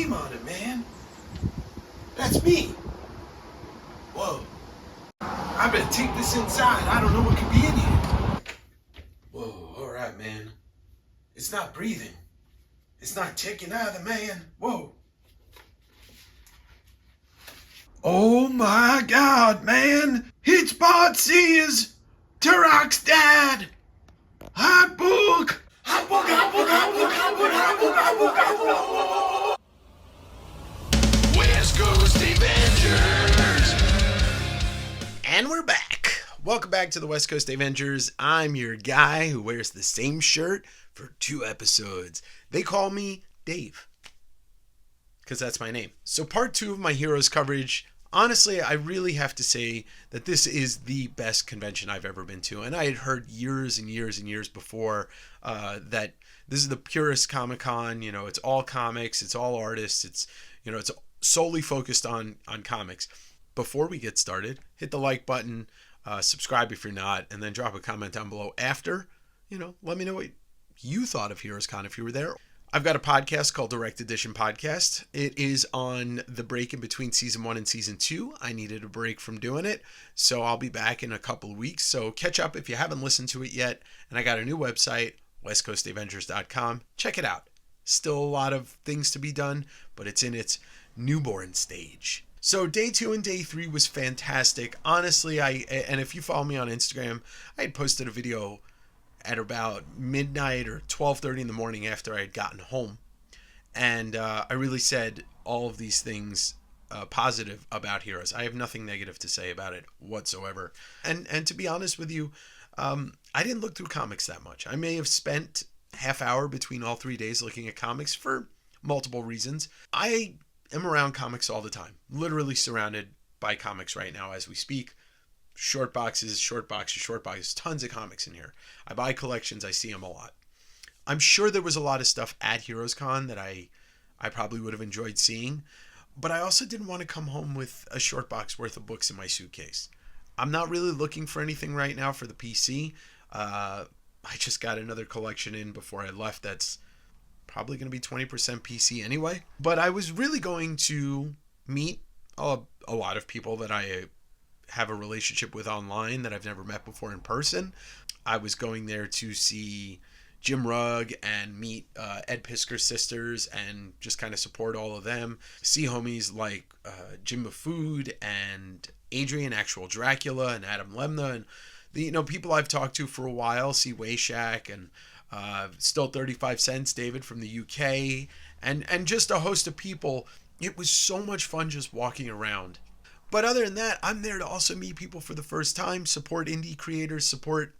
name on it, man. That's me. Whoa. I better take this inside. I don't know what could be in here. Whoa, alright, man. It's not breathing. It's not taking either, man. Whoa. Oh my God, man. It's Bart Sears, Turok's dad. Hot book. Hot book, hot book, hot book, hot book, hot book, hot book, hot book. West Coast Avengers. And we're back. Welcome back to the West Coast Avengers. I'm your guy who wears the same shirt for 2 episodes. They call me Dave, because that's my name. So part 2 of my Heroes coverage. Honestly, I really have to say that this is the best convention I've ever been to. And I had heard years and years and years before that this is the purest ComicCon. You know, it's all comics, it's all artists, it's solely focused on comics. Before we get started, hit the like button, subscribe if you're not, and then drop a comment down below after. Let me know what you thought of Heroes Con if you were there. I've got a podcast called Direct Edition Podcast. It is on the break in between season 1 and season 2. I needed a break from doing it, so I'll be back in a couple of weeks. So catch up if you haven't listened to it yet. And I got a new website, westcoastavengers.com. Check it out. Still a lot of things to be done, but it's in its newborn stage. So day 2 and day 3 was fantastic. Honestly, and if you follow me on Instagram, I had posted a video at about midnight or 12:30 in the morning after I had gotten home. And I really said all of these things positive about Heroes. I have nothing negative to say about it whatsoever. And to be honest with you, I didn't look through comics that much. I may have spent half hour between all 3 days looking at comics for multiple reasons. I am around comics all the time, literally surrounded by comics right now as we speak. Short boxes, tons of comics in here. I buy collections, I see them a lot. I'm sure there was a lot of stuff at Heroes Con that I probably would have enjoyed seeing, but I also didn't want to come home with a short box worth of books in my suitcase. I'm not really looking for anything right now for the PC. I just got another collection in before I left that's probably going to be 20% PC anyway. But I was really going to meet a lot of people that I have a relationship with online that I've never met before in person. I was going there to see Jim Rugg and meet Ed Piskor's sisters and just kind of support all of them. See homies like Jim Food and Adrian, Actual Dracula, and Adam Lemna, and the people I've talked to for a while. See Wayshak and Still 35 Cents, David from the UK, and just a host of people. It was so much fun just walking around. But other than that, I'm there to also meet people for the first time, support indie creators, support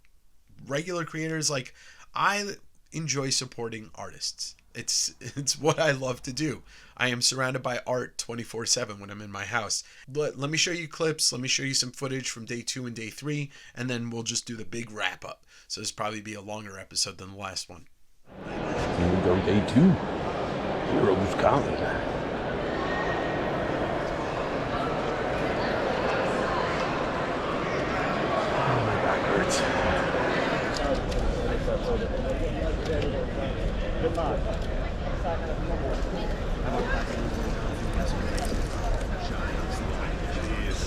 regular creators. Like, I enjoy supporting artists. It's what I love to do. I am surrounded by art 24/7 when I'm in my house. Let me show you clips. Let me show you some footage from day 2 and day 3, and then we'll just do the big wrap up. So this will probably be a longer episode than the last one. Here we go, day 2. Heroes Con.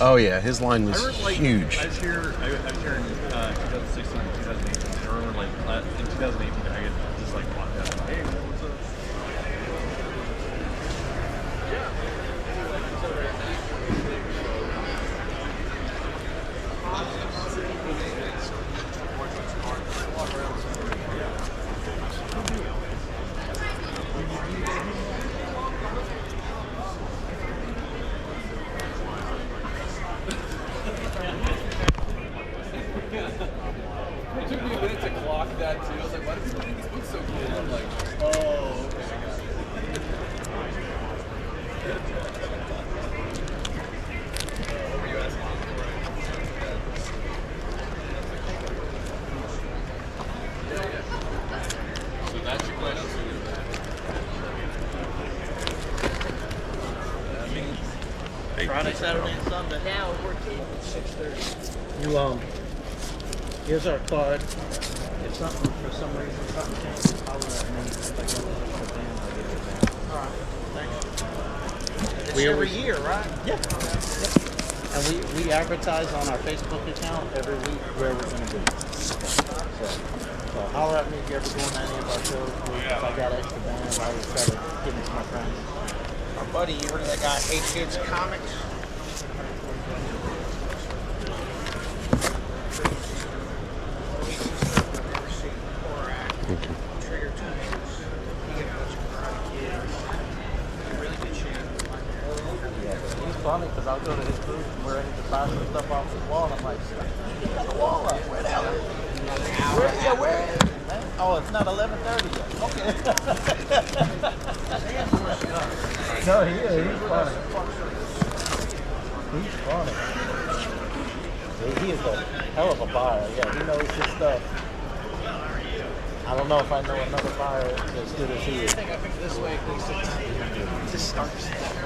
Oh yeah, his line was huge. I was here in 2016, 2018. I remember in 2018 I had just walked out and hey, what's up? It took me a minute to clock that too. I was like, why do people think this book's so cool? I'm like, oh, okay, I got it. What were you asking before? Yeah. So that's your question. That means Friday, Saturday, and Sunday. Now we're working 6:30. Here's our card. If something, for some reason, something changes, holler at me. If I get it for Dan, I'll get it back. All right. Thanks. We every year, right? Yeah. And we advertise on our Facebook account every week where we're going to be. So holler at me if you're ever going to any of our shows. If I got extra bands, I always try to give it to my friends. Our buddy, you heard of that guy, Hey Kids Comics? Thank you. He's funny because I'll go to his booth and we're ready to buy some stuff off his wall. I'm like, you got the wall up. Where the hell? Where is it, man? Oh, it's not 11:30 yet. Okay. No, he is. He's funny. He's funny. He is a hell of a buyer. Yeah, he knows his stuff. I don't know if I know another buyer as good as he is.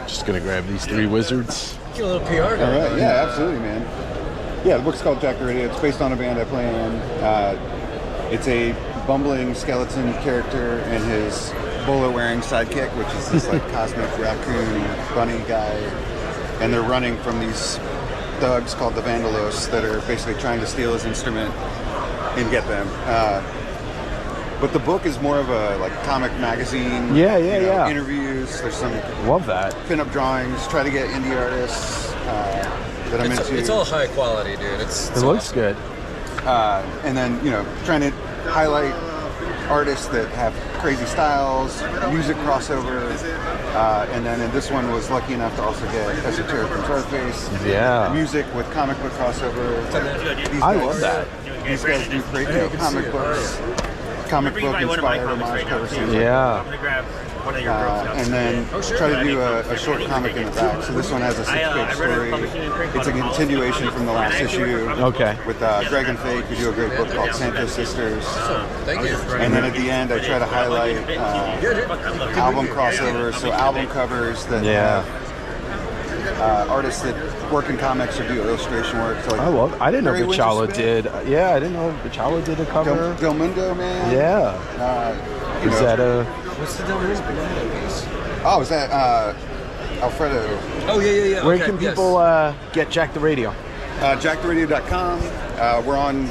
Just gonna grab these 3 wizards. You're a little PR All right, yeah, absolutely, man. Yeah, the book's called Jack the Radio. It's based on a band I play in. It's a bumbling skeleton character and his bolo-wearing sidekick, which is this like cosmic raccoon bunny guy, and they're running from these thugs called the Vandalos that are basically trying to steal his instrument and get them. But the book is more of a like comic magazine. Yeah. Interviews. There's some Love that. pinup drawings. Try to get indie artists that I'm into. It's all high quality, dude. It's It looks good. And then trying to highlight artists that have crazy styles, music crossover, and then in this one was lucky enough to also get Esoteric from Starface. Yeah. Music with comic book crossover. These I guys- love that. These guys do great comic books. Comic book inspired homage cover scenes. Yeah. And then try to do a short comic in the back. So this one has a 6-page story. It's a continuation from the last issue. Okay. With Greg and Fake, who do a great book called Santos Sisters. Thank you. And then at the end, I try to highlight album crossovers, so album covers that have artists that work in comics or do illustration work. So like I didn't know Barry Bichala Winter-Smith, did. Yeah, I didn't know Bichala did a cover. Del Mundo, man. Yeah. You Is know- that a? What's the Del Mundo piece? Oh, is that Alfredo? Oh, yeah. Where okay, can yes. people get Jack the Radio? JackTheRadio.com. We're on.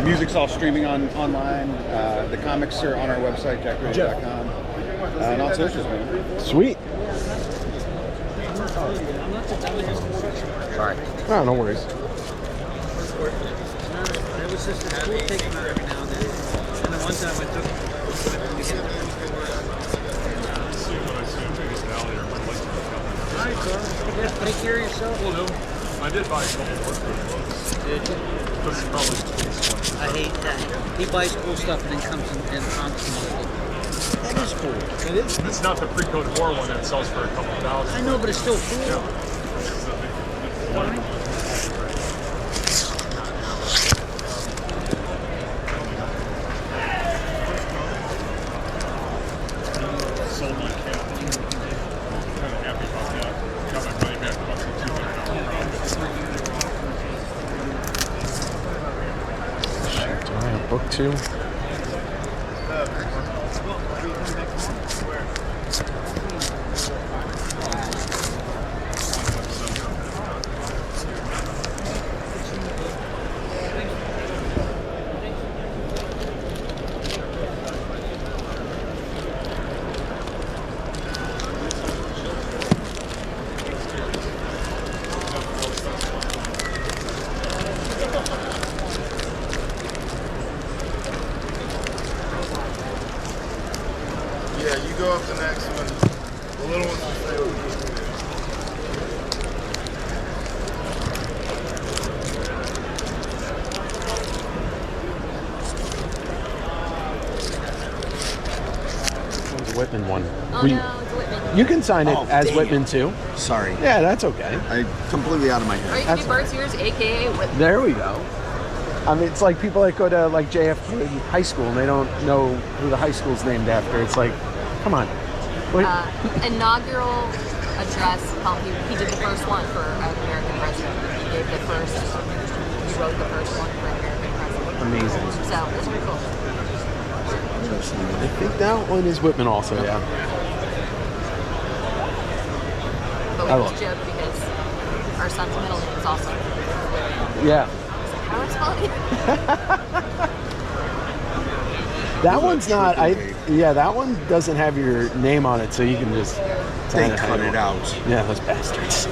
Music's all streaming online. The comics are on our website, JackTheRadio.com. And on socials, man. Sweet. Sorry. Oh, no worries. It was just a cool taking her every now and then. And then one time I took Alright, Carl. Take care of yourself. Well, no, I did buy a couple more good books. Did you? But it's probably just I hate that. He buys cool stuff and then comes and honks him with it. That is cool. It is. It's not the pre-code war one that sells for a couple thousand. I know, but it's still cool. Sold my cat. I'm kind of happy about that. Got my money back about $200. Do I have book 2? Yeah, you go up the next one. The little ones will stay over here. It's a Whitman one. Oh no, it's Whitman. You can sign it Oh, as dang Whitman it. too. Sorry. Yeah, that's okay. I completely out of my Or head. you can do Bird Sears, aka Whitman. There we go. I mean, it's like people that go to like JFK High School and they don't know who the high school's named after. It's like, come on. Wait. Inaugural address. He did the first one for an American president. He gave the first. He wrote the first one for an American president. Amazing. So it's pretty cool. I think that one is Whitman also, yeah. but we just joke because our son's middle name is also. Yeah. How do I spell it? That one's not. Yeah, that one doesn't have your name on it, so you can just. They cut it out. Yeah, those bastards.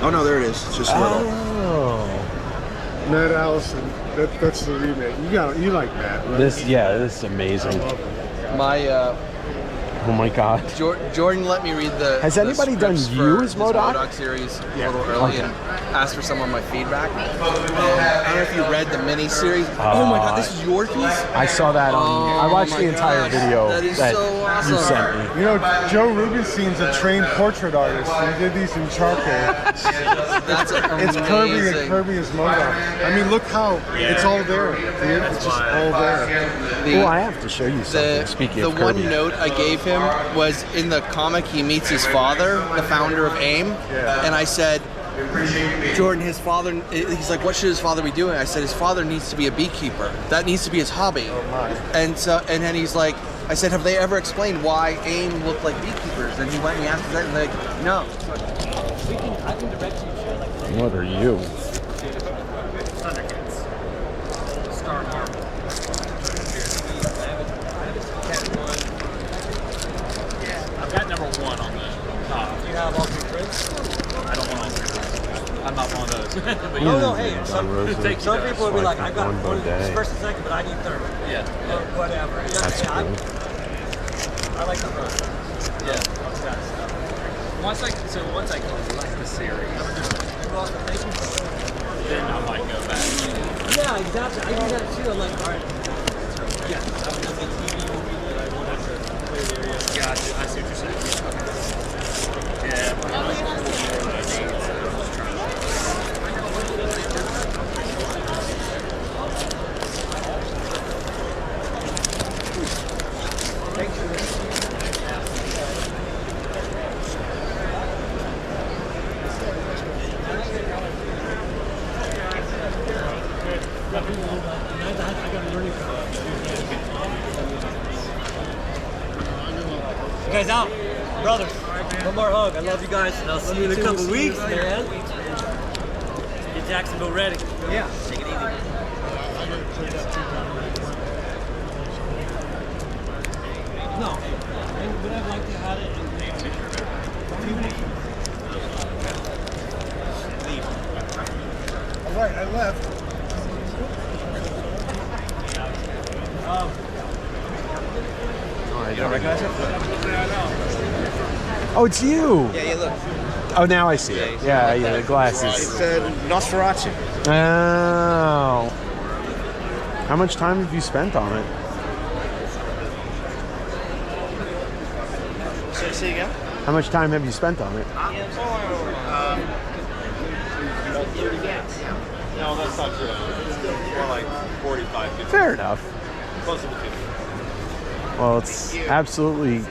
Oh no, there it is. It's just little. Oh. Matt Allison. That's the remake. You like Matt, right? This is amazing. My Oh my God. Jordan let me read the. Has anybody done scripts you for as his MODOK? series a little early and asked for some of my feedback. And I don't know if you read the mini series. Oh my God, this is your piece. I saw that on. I watched the entire video that is so awesome. you sent me. You know, Joe Rubenstein's a trained portrait artist. He did these in charcoal. That's amazing. It's Kirby and Kirby is MODOK. I mean, look how it's all there. Dude. It's just all there. Oh, I have to show you something. Speaking of Kirby. The one note I gave him was in the comic he meets his father, the founder of AIM, and I said, Jordan, his father, he's like, what should his father be doing? I said, his father needs to be a beekeeper. That needs to be his hobby. Oh my. And then he's like, I said, have they ever explained why AIM looked like beekeepers? And he went and he asked that, and they're like, no. I can direct you to like What are you? Thundercats. Star Marvel. I've got number 1 on the top. You have all 3 prints? I don't want all 3 prints. I'm not one of those. But no, hey, some people will be like, I've got one first and second, but I need third. Yeah. Or whatever. That's cool. I like the front. Yeah. Once I collect the series, then I might go back. Yeah, exactly. I do that too. I'm like, all right. Yeah, I'm going to TV movie that I want to play the area. Gotcha. I see what you're saying. Okay. Yeah. Guys out, brothers. One more hug. I love you guys, and I'll see you in a couple weeks, man. Get Jacksonville ready. Yeah. Take it easy. No, but I'd like to have it. All right, I left. You don't recognize it? Oh, it's you. Yeah, look. Oh, now I see it. Yeah, the glasses. It's Nosferatu. Oh. How much time have you spent on it? Say again? How much time have you spent on it? No, that's not true. More like 45, 50. Fair enough. Close to 50. Well, it's absolutely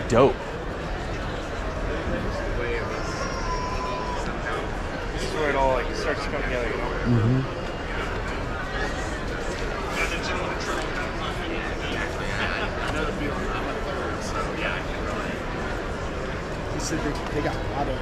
dope. This is where it all like starts to come together, you know? Mm-hmm. He said they got a lot of.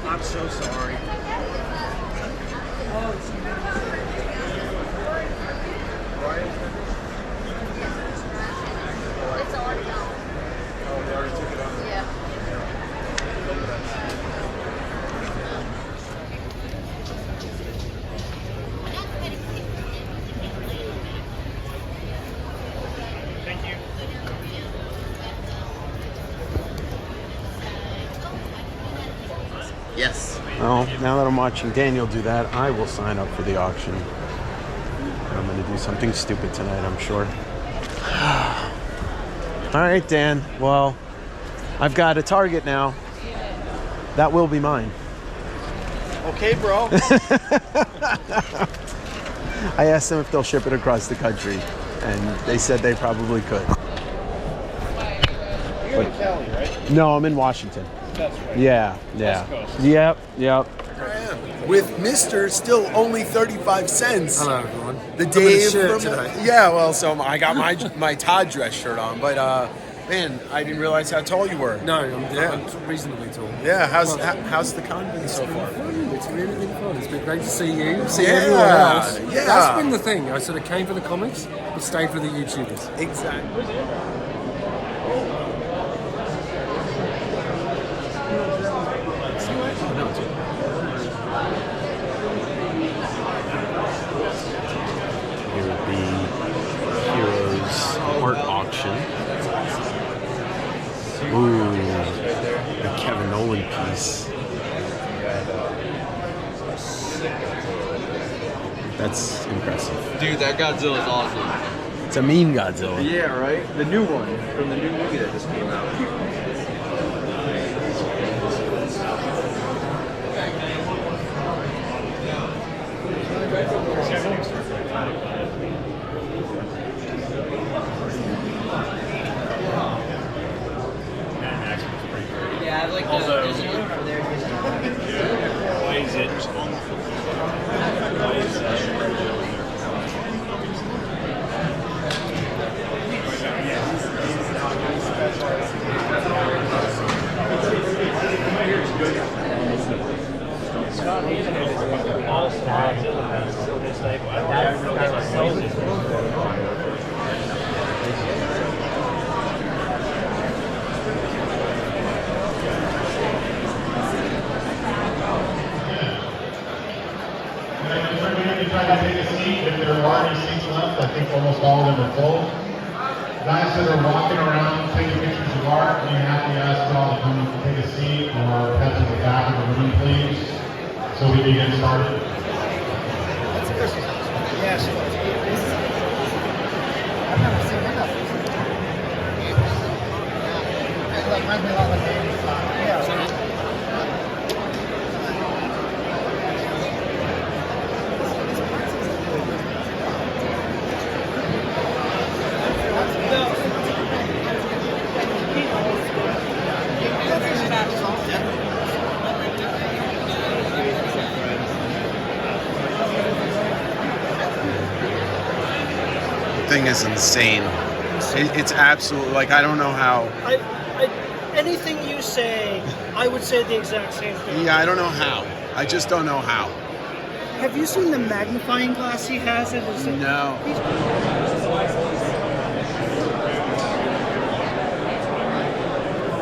I'm so sorry. It's already on. Oh, they already took it on. Yeah. Thank you. Yes. Well, now that I'm watching Daniel do that, I will sign up for the auction. I'm going to do something stupid tonight, I'm sure. All right, Dan. Well, I've got a target now. That will be mine. Okay, bro. I asked them if they'll ship it across the country, and they said they probably could. You're in Cali, right? No, I'm in Washington. That's right. Yeah. West Coast. Yep. With Mr. still only 35 cents. Hello, everyone. The I'm in a Dave shirt from today. yeah. Well, so I got my Todd dress shirt on, but man, I didn't realize how tall you were. No, I'm reasonably tall. Yeah. How's the con been so far? It's really been fun. It's been great to see you, see Yeah, everyone else. yeah. That's been the thing. I sort of came for the comics, but stayed for the YouTubers. Exactly. Here would be Heroes art auction. Ooh, the Kevin Nolan piece. That's impressive. Dude, that Godzilla's awesome. It's a mean Godzilla. Yeah, right? The new one from the new movie that just came out. Yeah, I like also, why is it on why is Try to take a seat if there are any seats left. I think almost all of them are full. Guys that are walking around taking pictures of art, we happy to ask you all to come take a seat or head to the back of the room, please, so we can get started. Yes. I've never seen that. Like, might be a lot like yeah. Thing is insane. It's absolutely like I don't know how. Anything you say, I would say the exact same thing. Yeah, I don't know how. I just don't know how. Have you seen the magnifying glass he has? No.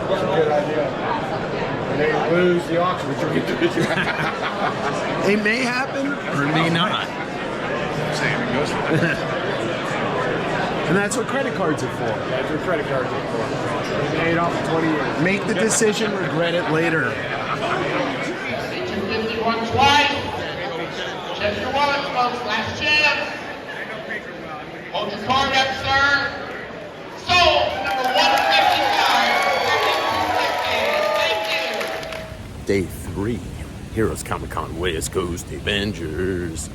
That's a good idea. And they lose the auction, which will get the picture. It may happen or it may not. I'm saying it goes for that. And that's what credit cards are for. That's what credit cards are for. They paid off for 20 years. Make the decision, regret it later. 251 twice. Check your wallets, folks. Last chance. Hold your card up, sir. Sold number 155. Day 3, Heroes ComicCon West Coast Avengers.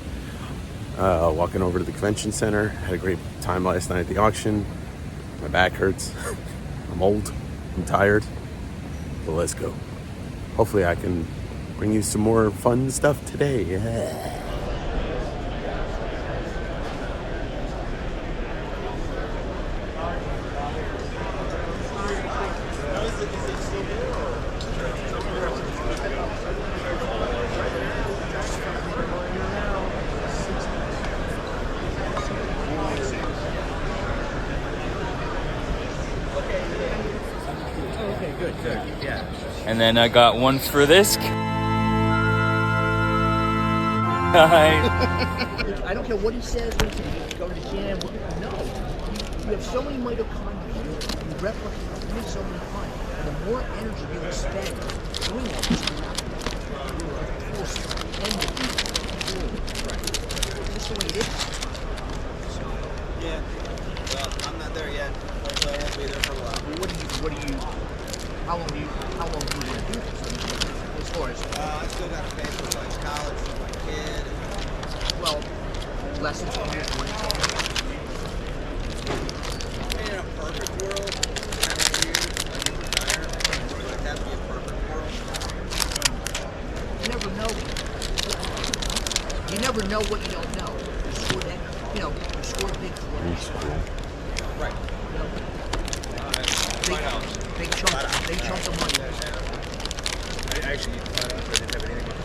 Walking over to the convention center. Had a great time last night at the auction. My back hurts. I'm old. I'm tired. But let's go. Hopefully I can bring you some more fun stuff today. Yeah. And then I got one for this guy. I don't care what he says, when he go to the gym, no. You have so many mitochondria, you replicate, you have so many fun. And the more energy you expend doing that, you will force end the just the way it is. So, yeah. Well, I'm not there yet, so I won't be there for a while. How long do you want to do this? As far as I still got to pay for like college for my kid. Well, lessons on it, what do you tell me? In a perfect world, every year, know what you don't know. You score that, you know, you score big plays. Right. You know, big chunks of money. I actually didn't have anything with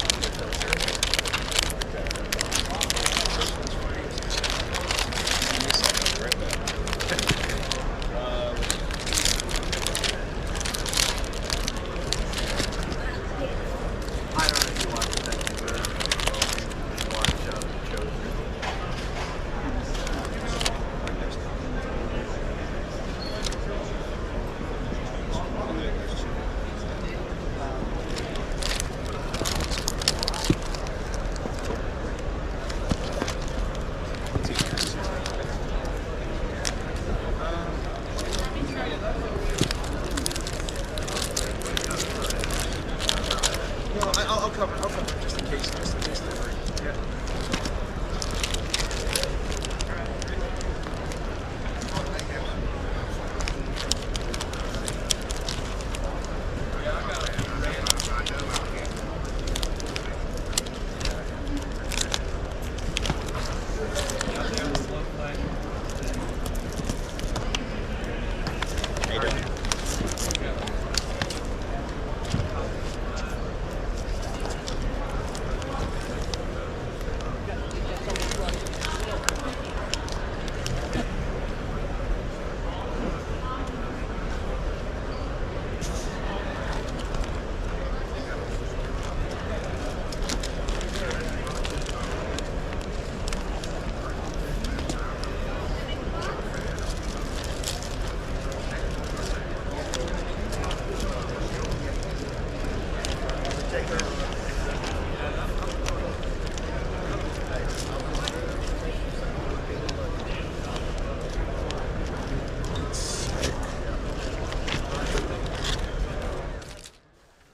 I'll cover it just in case they're hurt. Yeah.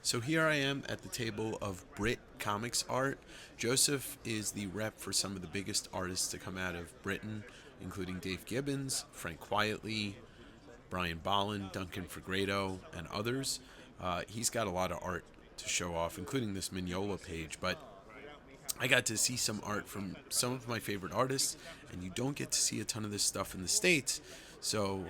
So here I am at the table of Brit Comics Art. Joseph is the rep for some of the biggest artists to come out of Britain, including Dave Gibbons, Frank Quietly, Brian Bolland, Duncan Fegredo, and others. He's got a lot of art to show off, including this Mignola page, but I got to see some art from some of my favorite artists, and you don't get to see a ton of this stuff in the States. So,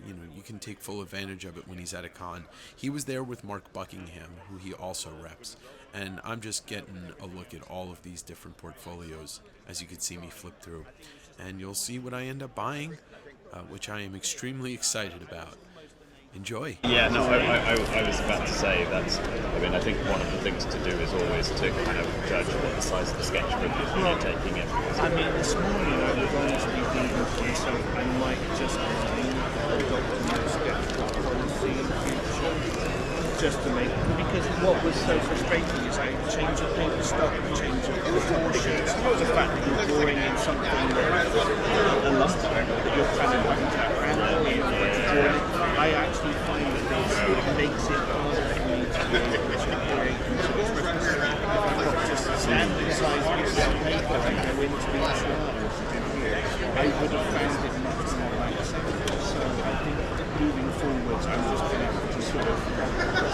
you can take full advantage of it when he's at a con. He was there with Mark Buckingham, who he also reps. And I'm just getting a look at all of these different portfolios, as you can see me flip through. And you'll see what I end up buying, which I am extremely excited about. Enjoy. Yeah, no, I was about to say that. I think one of the things to do is always to kind of judge what the size of the sketchbook is when you're taking it. This morning I was honestly thinking to myself, I might just adopt a new sketchbook policy in future, just to make, because what was so frustrating is I change the paper stock, change the proportions, the fact that you're drawing in something that a lump that you're trying to randomly I actually find that it makes it harder for me to create and to express myself. If I've got just a standard size piece of paper and go into each I would have found it much more relaxing. So I think moving forwards, I'm just going to have to sort of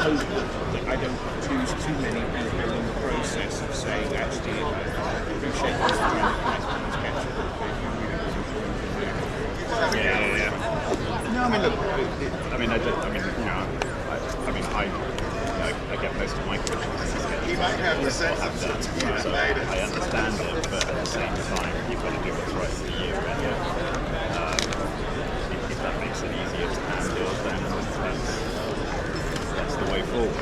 hope that I don't choose too many people in the process of saying, actually, I appreciate this trying to collect on this sketchbook. Yeah. No, I get most of my questions. You might have the sense of sensitivity, so I understand it, but at the same time, you've got to do what's right for you. And if that makes it easier to handle, then that's the way forward.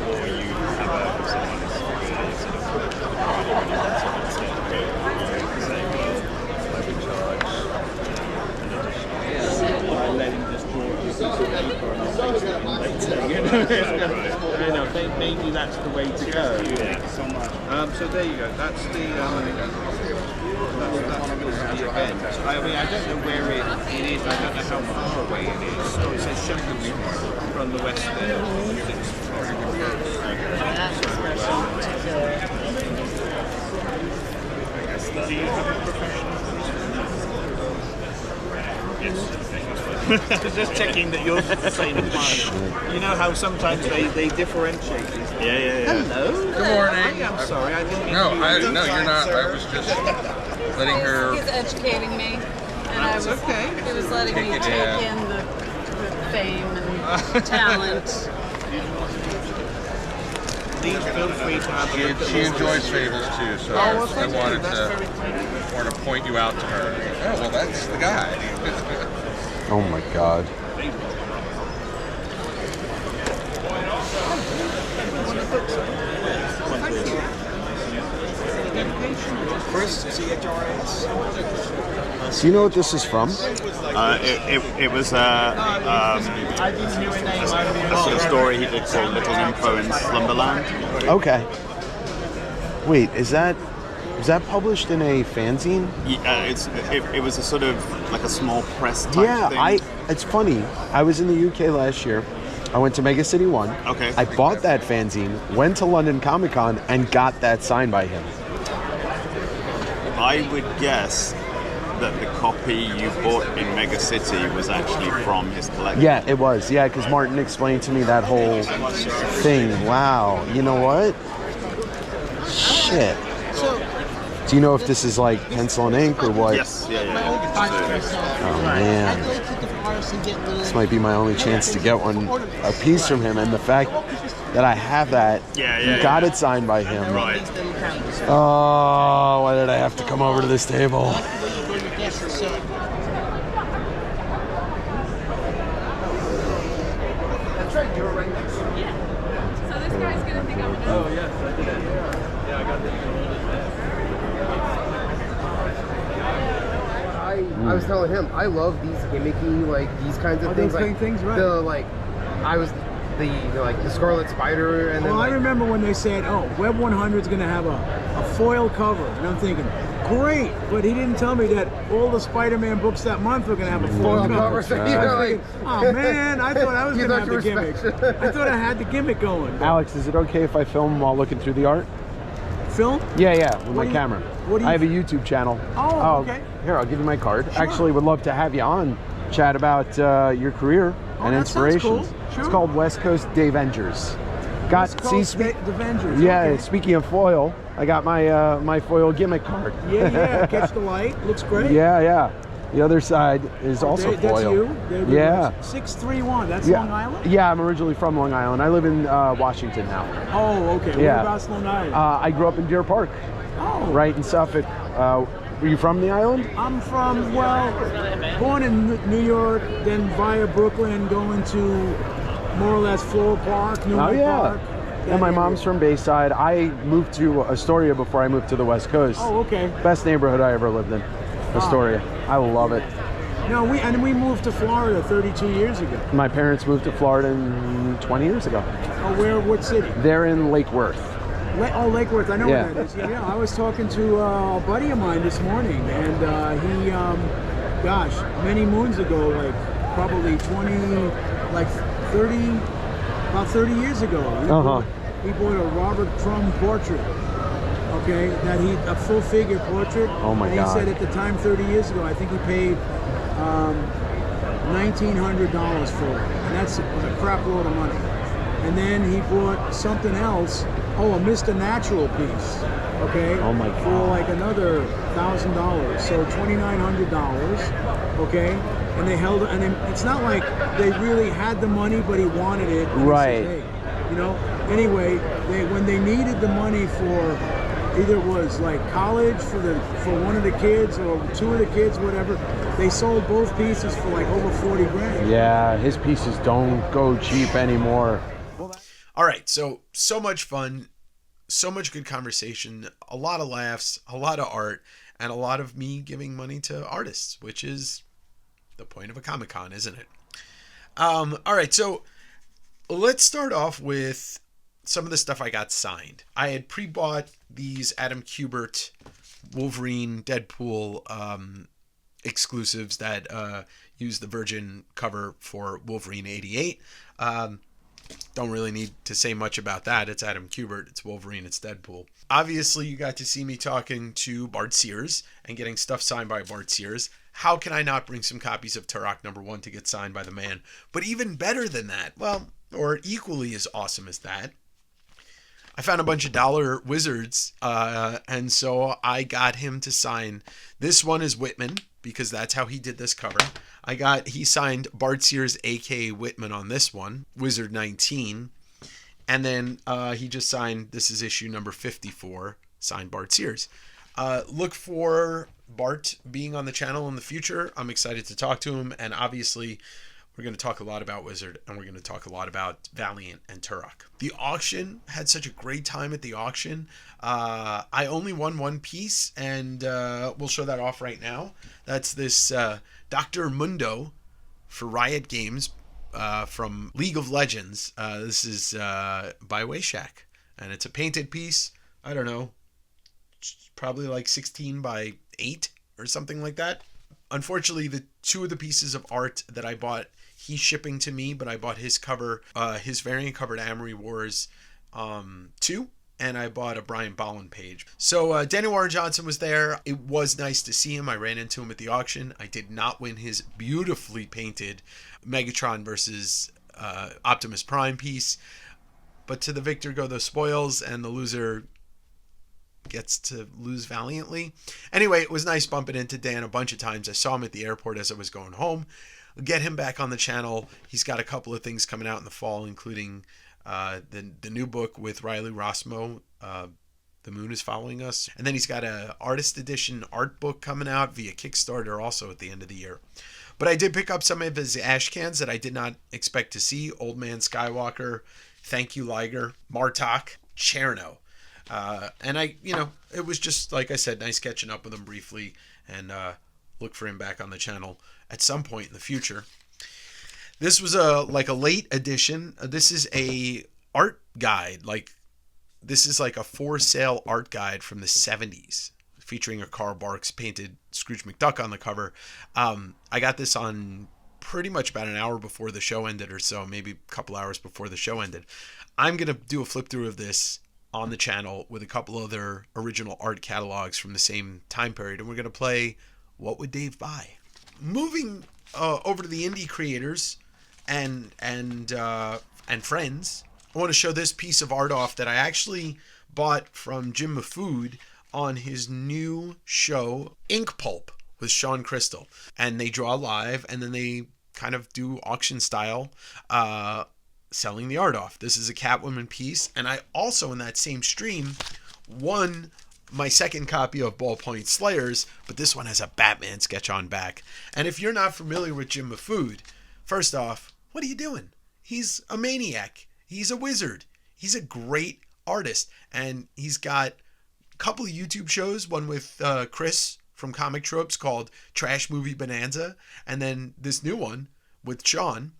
Or you have someone who's really sort of running on someone instead of say, well, I would charge an additional. Or I let him just draw a piece of paper and I'll paste it in later. Maybe that's the way to go. So there you go. That's the event. I don't know where it is. I don't know how far away it is. So it says Shepherd's from the west there. Do you have a professional? Yes. Just checking that yours is the same as mine. You know how sometimes they differentiate these. Yeah. Hello. Good morning. I'm sorry, I didn't mean No, to no, use you're not. I was just letting her. He's educating me, and That's okay. He was letting me take in the fame and talent. Please feel free to have a look at She enjoys fables too, so I wanted to point you out to her. Oh, well, that's the guy. Oh my God. Purest, C-H-R-A-S. Do you know what this is from? It was a sort of story he did called Little Nympho in Slumberland. Okay. Wait, is that published in a fanzine? It was a sort of like a small press type thing. It's funny. I was in the UK last year. I went to Mega City 1. Okay. I bought that fanzine, went to London ComicCon, and got that signed by him. I would guess that the copy you bought in Mega City was actually from his collection. Yeah, it was. Yeah, because Martin explained to me that whole thing. Wow. You know what? Shit. Do you know if this is like pencil and ink or what? Yes. Yeah. Oh man. This might be my only chance to get a piece from him, and the fact that I have that, got it signed by him. Right. Oh, why did I have to come over to this table? So this guy's gonna think I'm a Oh yes, I did. Yeah, I got the I was telling him I love these gimmicky, like these kinds of things. Right. The the Scarlet Spider, and well, then I remember when they said, "Oh, Web 100 is going to have a foil cover," and I'm thinking, "Great!" But he didn't tell me that all the Spider-Man books that month were going to have a foil cover. So I was thinking, oh man, I thought I was going to have the gimmick. I thought I had the gimmick going. Alex, is it okay if I film while looking through the art? Film? Yeah, with my camera. I have a YouTube channel. Oh, okay. Here, I'll give you my card. Sure. Actually, would love to have you on, chat about your career and inspirations. Cool. Sure. It's called West Coast Davengers. Davengers. Yeah, okay. Speaking of foil, I got my my foil gimmick card. Yeah, catch the light. Looks great. Yeah. The other side is also that's foil. That's you? Yeah. 631, that's Long Island? Yeah, I'm originally from Long Island. I live in Washington now. Oh, okay. Yeah. Whereabouts Long Island? I grew up in Deer Park. Oh. Right in Suffolk. Were you from the island? I'm from, born in New York, then via Brooklyn, going to more or less Floral Park, Newman Park. And my mom's from Bayside. I moved to Astoria before I moved to the West Coast. Oh, okay. Best neighborhood I ever lived in, Astoria. I love it. No, we moved to Florida 32 years ago. My parents moved to Florida 20 years ago. Oh, what city? They're in Lake Worth. Lake Worth, I know where that is. Yeah, I was talking to a buddy of mine this morning, and he, many moons ago, like probably 30 years ago, he bought a Robert Crumb portrait. Okay, a full figure portrait. Oh my God! He said at the time, 30 years ago, I think he paid $1,900 for it, and that's a crap load of money. And then he bought something else. Oh, a Mr. Natural piece. Okay. Oh my God. For like another $1,000, so $2,900. Okay. And they held it, and it's not like they really had the money, but he wanted it. Right. Said, hey, Anyway, when they needed the money for either it was like college for one of the kids or two of the kids, whatever, they sold both pieces for like over 40 grand. Yeah, his pieces don't go cheap anymore. All right, so much fun, so much good conversation, a lot of laughs, a lot of art, and a lot of me giving money to artists, which is the point of a Comic-Con, isn't it? All right, so let's start off with some of the stuff I got signed. I had pre-bought these Adam Kubert, Wolverine, Deadpool exclusives that use the Virgin cover for Wolverine 88. Don't really need to say much about that. It's Adam Kubert, it's Wolverine, it's Deadpool. Obviously, you got to see me talking to Bart Sears and getting stuff signed by Bart Sears. how can I not bring some copies of Turok #1 to get signed by the man? But even better than that, well, or equally as awesome as that, I found a bunch of dollar wizards, and so I got him to sign. This one is Whitman, because that's how he did this cover. He signed Bart Sears, a.k.a. Whitman, on this one, Wizard 19. And then he just signed, this is issue number 54, signed Bart Sears. Look for Bart being on the channel in the future. I'm excited to talk to him, and obviously we're going to talk a lot about Wizard, and we're going to talk a lot about Valiant and Turok. The auction, had such a great time at the auction. I only won one piece, and we'll show that off right now. That's this Dr. Mundo for Riot Games from League of Legends. This is by Wayshak, and it's a painted piece. I don't know, probably like 16 by 8 or something like that. Unfortunately, the two of the pieces of art that I bought, he's shipping to me, but I bought his cover, his variant cover to Amory Wars 2, and I bought a Brian Bolland page. So Danny Warren Johnson was there. It was nice to see him. I ran into him at the auction. I did not win his beautifully painted Megatron versus Optimus Prime piece, but to the victor go the spoils, and the loser gets to lose valiantly. Anyway, it was nice bumping into Dan a bunch of times. I saw him at the airport as I was going home. I'll get him back on the channel. He's got a couple of things coming out in the fall, including the new book with Riley Rossmo, The Moon is Following Us. And then he's got a artist edition art book coming out via Kickstarter also at the end of the year. But I did pick up some of his ash cans that I did not expect to see. Old Man Skywalker, Thank You Liger, Martok, Cherno. And it was just, like I said, nice catching up with him briefly, and look for him back on the channel at some point in the future. This was a late edition. This is a art guide. This is like a for sale art guide from the 70s, featuring a Carl Barks painted Scrooge McDuck on the cover. I got this on pretty much about an hour before the show ended or so, maybe a couple hours before the show ended. I'm going to do a flip through of this on the channel with a couple other original art catalogs from the same time period, and we're going to play What Would Dave Buy? Moving over to the indie creators and friends, I want to show this piece of art off that I actually bought from Jim Mafood on his new show Ink Pulp with Sean Crystal, and they draw live, and then they kind of do auction style selling the art off. This is a Catwoman piece, and I also, in that same stream, won my second copy of Ballpoint Slayers, but this one has a Batman sketch on back. And if you're not familiar with Jim Mafood, first off, what are you doing? He's a maniac. He's a wizard. He's a great artist, and he's got a couple of YouTube shows, one with Chris from Comic Tropes called Trash Movie Bonanza, and then this new one with Sean.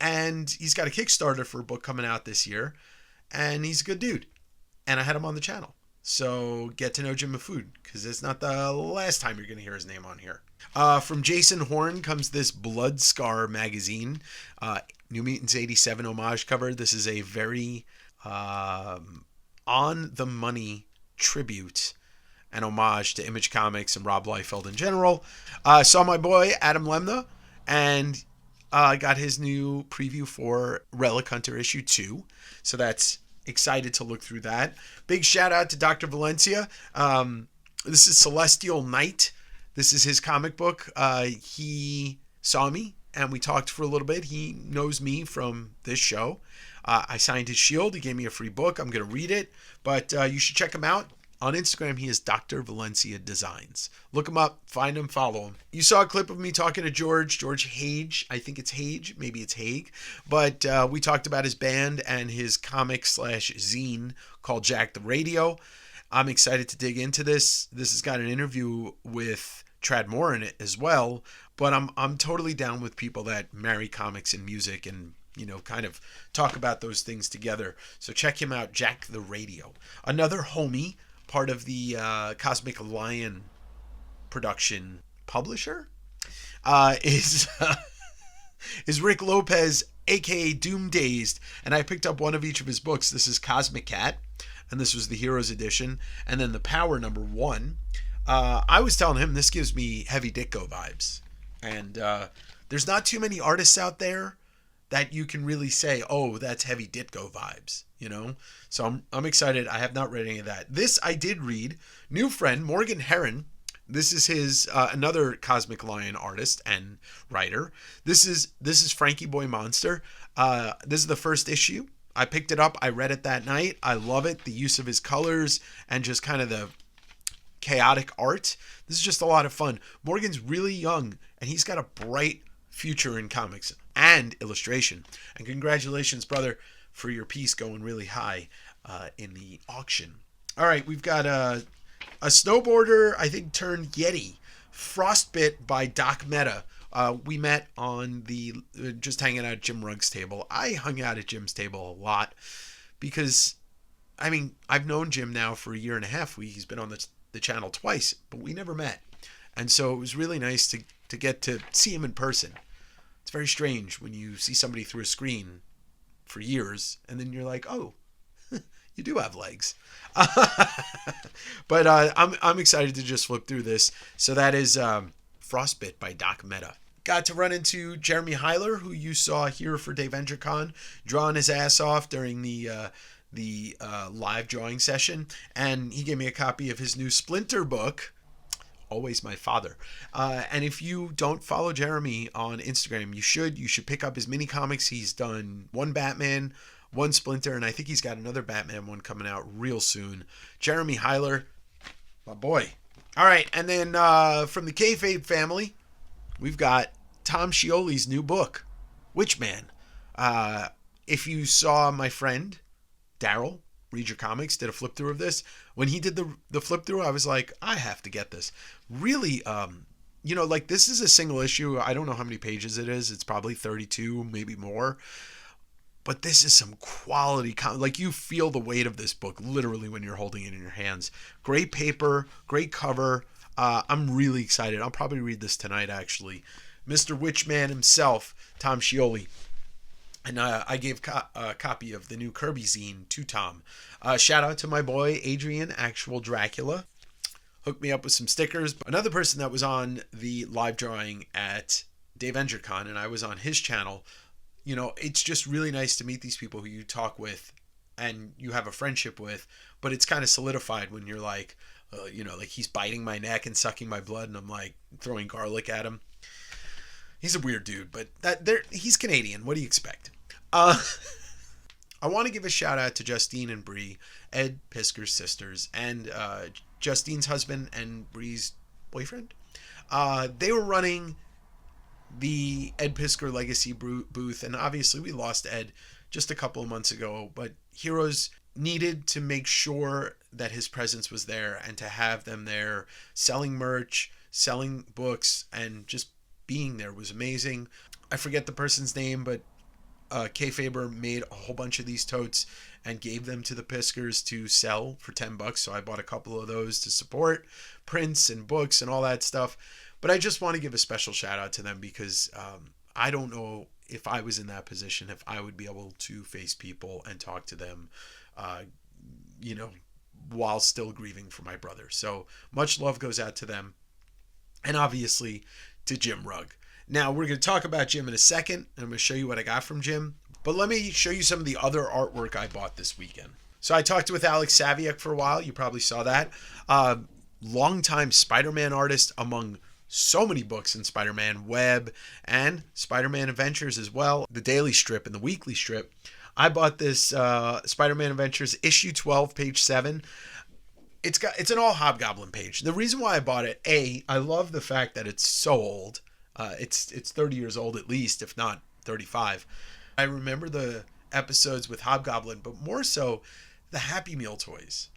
And he's got a Kickstarter for a book coming out this year, and he's a good dude. And I had him on the channel. So get to know Jim Mafood, because it's not the last time you're going to hear his name on here. From Jason Horn comes this Blood Scar magazine, New Mutants 87 homage cover. This is a very on-the-money tribute and homage to Image Comics and Rob Liefeld in general. Saw my boy Adam Lemna, and I got his new preview for Relic Hunter issue 2. So that's excited to look through that. Big shout out to Dr. Valencia. This is Celestial Knight. This is his comic book. He saw me and we talked for a little bit. He knows me from this show. I signed his shield. He gave me a free book. I'm going to read it, but you should check him out. On Instagram, he is Dr. Valencia Designs. Look him up, find him, follow him. You saw a clip of me talking to George Hage. I think it's Hage, maybe it's Haig. But we talked about his band and his comic/zine called Jack the Radio. I'm excited to dig into this. This has got an interview with Trad Moore in it as well. But I'm totally down with people that marry comics and music and, you know, kind of talk about those things together. So check him out, Jack the Radio. Another homie, part of the Cosmic Lion production publisher, is Rick Lopez, aka Doom Dazed, and I picked up one of each of his books. This is Cosmic Cat, and this was the Heroes edition, and then the Power #1. I was telling him this gives me Heavy Ditko vibes. And there's not too many artists out there that you can really say, oh, that's Heavy Ditko vibes, you know? So I'm excited. I have not read any of that. This I did read. New friend, Morgan Herron. This is his another Cosmic Lion artist and writer. This is Frankie Boy Monster. This is the first issue. I picked it up. I read it that night. I love it. The use of his colors and just kind of the chaotic art. This is just a lot of fun. Morgan's really young and he's got a bright future in comics and illustration. And congratulations, brother, for your piece going really high in the auction. All right, we've got a snowboarder, I think, turned Yeti, Frostbit by Doc Meta. We met on the just hanging out at Jim Rugg's table. I hung out at Jim's table a lot because, I mean, I've known Jim now for a year and a half. He's been on the channel twice, but we never met. And so it was really nice to get to see him in person. It's very strange when you see somebody through a screen for years and then you're like, oh, you do have legs. But I'm excited to just flip through this. So that is Frostbit by Doc Meta. Got to run into Jeremy Heiler, who you saw here for DaveNgerCon, drawing his ass off during the live drawing session. And he gave me a copy of his new Splinter book, Always My Father. And if you don't follow Jeremy on Instagram, you should. You should pick up his mini comics. He's done one Batman, one Splinter, and I think he's got another Batman one coming out real soon. Jeremy Heiler, my boy. All right, and then from the Kayfabe family, we've got Tom Scioli's new book, Witchman. If you saw my friend Daryl, Read Your Comics, did a flip through of this. When he did the flip through, I was like, I have to get this. Really, you know, like this is a single issue. I don't know how many pages it is. It's probably 32, maybe more. But this is some quality, like you feel the weight of this book literally when you're holding it in your hands. Great paper, great cover. I'm really excited. I'll probably read this tonight, actually. Mr. Witchman himself, Tom Scioli. And I gave a copy of the new Kirby zine to Tom. Shout out to my boy, Adrian, Actual Dracula. Hooked me up with some stickers. Another person that was on the live drawing at DaveNgerCon, and I was on his channel. You know, it's just really nice to meet these people who you talk with and you have a friendship with, but it's kind of solidified when you're like, you know, like he's biting my neck and sucking my blood and I'm like throwing garlic at him. He's a weird dude, but he's Canadian. What do you expect? I want to give a shout out to Justine and Bree, Ed Piskor's sisters, and Justine's husband and Bree's boyfriend. They were running the Ed Piskor Legacy booth, and obviously we lost Ed just a couple of months ago, but Heroes needed to make sure that his presence was there and to have them there selling merch, selling books, and just being there was amazing. I forget the person's name, but Kayfaber made a whole bunch of these totes and gave them to the Piskors to sell for $10, so I bought a couple of those to support prints and books and all that stuff. But I just want to give a special shout out to them because I don't know if I was in that position, if I would be able to face people and talk to them, you know, while still grieving for my brother. So much love goes out to them. And obviously to Jim Rugg. Now we're going to talk about Jim in a second. And I'm going to show you what I got from Jim. But let me show you some of the other artwork I bought this weekend. So I talked with Alex Saviuk for a while. You probably saw that. Longtime Spider-Man artist among so many books in Spider-Man Web and Spider-Man Adventures as well. The daily strip and the weekly strip. I bought this Spider-Man Adventures issue 12, page 7. It's an all Hobgoblin page. The reason why I bought it, I love the fact that it's so old. It's 30 years old at least, if not 35. I remember the episodes with Hobgoblin, but more so the Happy Meal toys.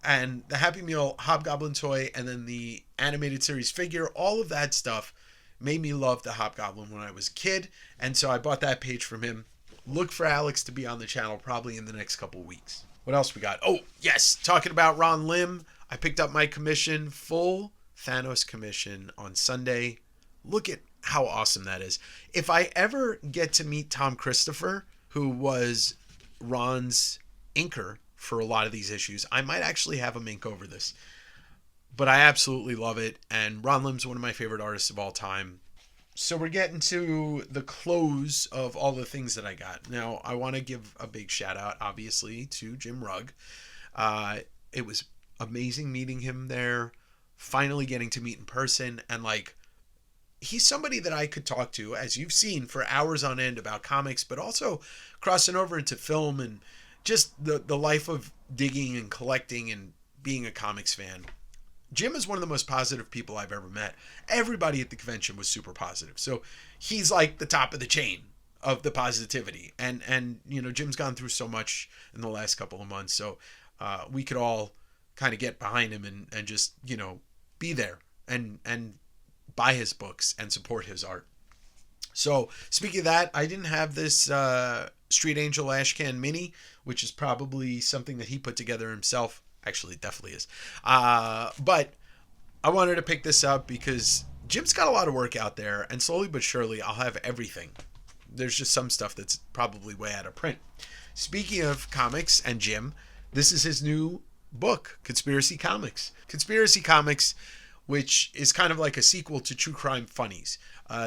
And the Happy Meal Hobgoblin toy and then the animated series figure, all of that stuff made me love the Hobgoblin when I was a kid. And so I bought that page from him. Look for Alex to be on the channel probably in the next couple of weeks. What else we got? Oh, yes. Talking about Ron Lim. I picked up my commission, full Thanos commission on Sunday. Look at how awesome that is. If I ever get to meet Tom Christopher, who was Ron's inker for a lot of these issues, I might actually have him ink over this. but I absolutely love it. And Ron Lim's one of my favorite artists of all time. So we're getting to the close of all the things that I got. Now, I want to give a big shout out, obviously, to Jim Rugg. It was amazing meeting him there, finally getting to meet in person. And like, he's somebody that I could talk to, as you've seen, for hours on end about comics, but also crossing over into film and just the life of digging and collecting and being a comics fan. Jim is one of the most positive people I've ever met. Everybody at the convention was super positive. So he's like the top of the chain of the positivity. And you know, Jim's gone through so much in the last couple of months. So we could all kind of get behind him and just, you know, be there and buy his books and support his art. So speaking of that, I didn't have this Street Angel Ashcan Mini, which is probably something that he put together himself. Actually, it definitely is. But I wanted to pick this up because Jim's got a lot of work out there, and slowly but surely I'll have everything. There's just some stuff that's probably way out of print. Speaking of comics and Jim, this is his new book, Conspiracy Comics. Conspiracy Comics, which is kind of like a sequel to True Crime Funnies.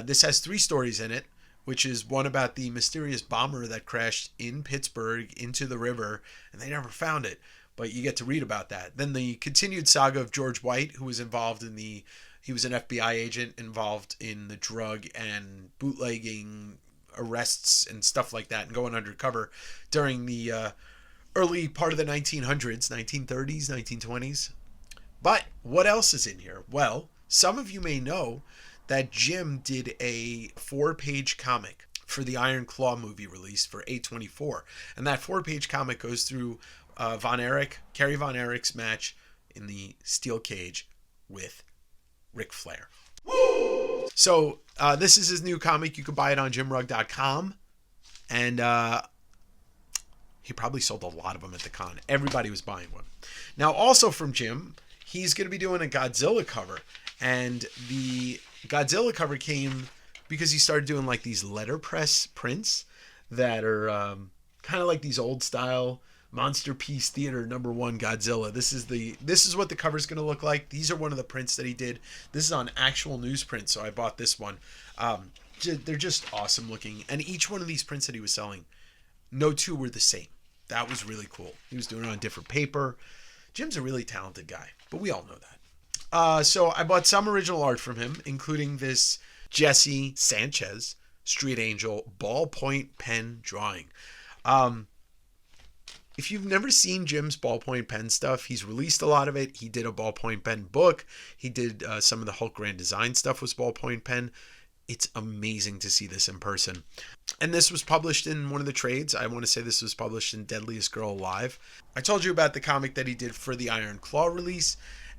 This has 3 stories in it, which is one about the mysterious bomber that crashed in Pittsburgh into the river, and they never found it. But you get to read about that. Then the continued saga of George White, who was involved in he was an FBI agent involved in the drug and bootlegging arrests and stuff like that, and going undercover during the early part of the 1900s, 1930s, 1920s. But what else is in here? Well, some of you may know that Jim did a 4-page comic for the Iron Claw movie release for A24. And that 4-page comic goes through Kerry Von Erich's match in the steel cage with Ric Flair. Woo! So this is his new comic. You can buy it on jimrugg.com. And he probably sold a lot of them at the con. Everybody was buying one. Now, also from Jim, he's going to be doing a Godzilla cover. And the Godzilla cover came because he started doing like these letterpress prints that are kind of like these old style Monster Piece Theater #1 Godzilla. This is what the cover is going to look like. These are one of the prints that he did. This is on actual newsprint, so I bought this one. They're just awesome looking. And each one of these prints that he was selling, no 2 were the same. That was really cool. He was doing it on different paper. Jim's a really talented guy, but we all know that. So I bought some original art from him, including this Jesse Sanchez Street Angel ballpoint pen drawing. If you've never seen Jim's ballpoint pen stuff, he's released a lot of it. He did a ballpoint pen book. He did some of the Hulk Grand Design stuff with ballpoint pen. It's amazing to see this in person. And this was published in one of the trades. I want to say this was published in Deadliest Girl Alive. I told you about the comic that he did for the Iron Claw release,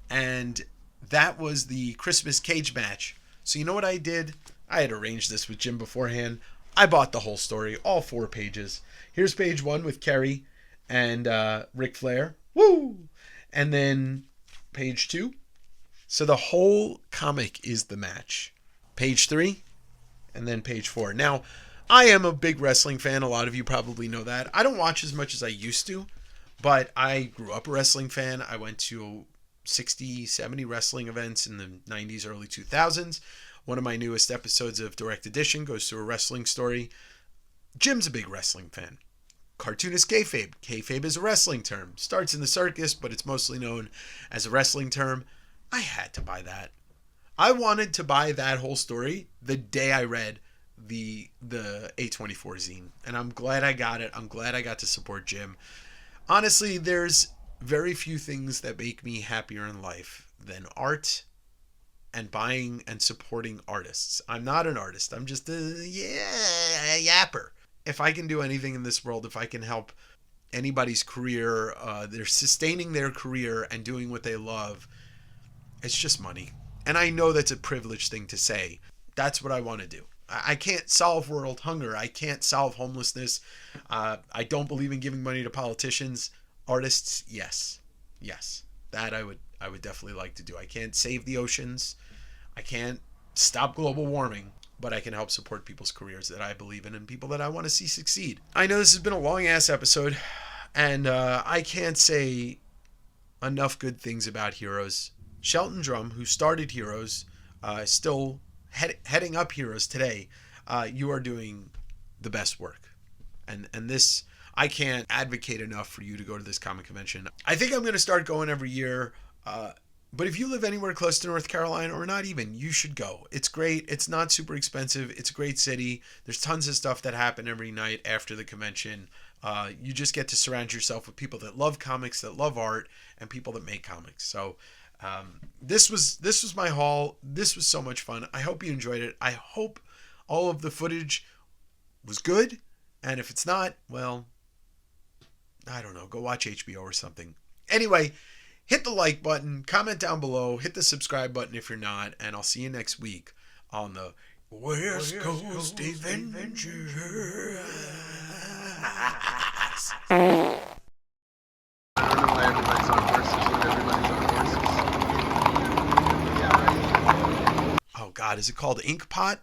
and that was the Christmas cage match. So you know what I did? I had arranged this with Jim beforehand. I bought the whole story, all 4 pages. Here's page 1 with Kerry and Ric Flair. Woo! And then page 2. So the whole comic is the match. Page 3 and then page 4. Now, I am a big wrestling fan. A lot of you probably know that. I don't watch as much as I used to, but I grew up a wrestling fan. I went to 60, 70 wrestling events in the 90s, early 2000s. One of my newest episodes of Direct Edition goes through a wrestling story. Jim's a big wrestling fan. Cartoonist kayfabe. Kayfabe is a wrestling term. Starts in the circus, but it's mostly known as a wrestling term. I had to buy that. I wanted to buy that whole story the day I read the A24 zine, and I'm glad I got it. I'm glad I got to support Jim. Honestly, there's very few things that make me happier in life than art and buying and supporting artists. I'm not an artist. I'm just a yapper. If I can do anything in this world, if I can help anybody's career, they're sustaining their career and doing what they love, it's just money. And I know that's a privileged thing to say. That's what I want to do. I can't solve world hunger. I can't solve homelessness. I don't believe in giving money to politicians. Artists, yes. Yes. That I would definitely like to do. I can't save the oceans. I can't stop global warming. But I can help support people's careers that I believe in and people that I want to see succeed. I know this has been a long-ass episode, and I can't say enough good things about Heroes. Shelton Drum, who started Heroes, still heading up Heroes today, you are doing the best work. And this, I can't advocate enough for you to go to this comic convention. I think I'm going to start going every year. But if you live anywhere close to North Carolina, or not even, you should go. It's great. It's not super expensive. It's a great city. There's tons of stuff that happen every night after the convention. You just get to surround yourself with people that love comics, that love art, and people that make comics. So this was my haul. This was so much fun. I hope you enjoyed it. I hope all of the footage was good. And if it's not, well, I don't know. Go watch HBO or something. Anyway, hit the like button, comment down below, hit the subscribe button if you're not, and I'll see you next week on the West Coast Adventures. I don't know why everybody's on horses when everybody's on horses. Oh God, is it called Ink Pot?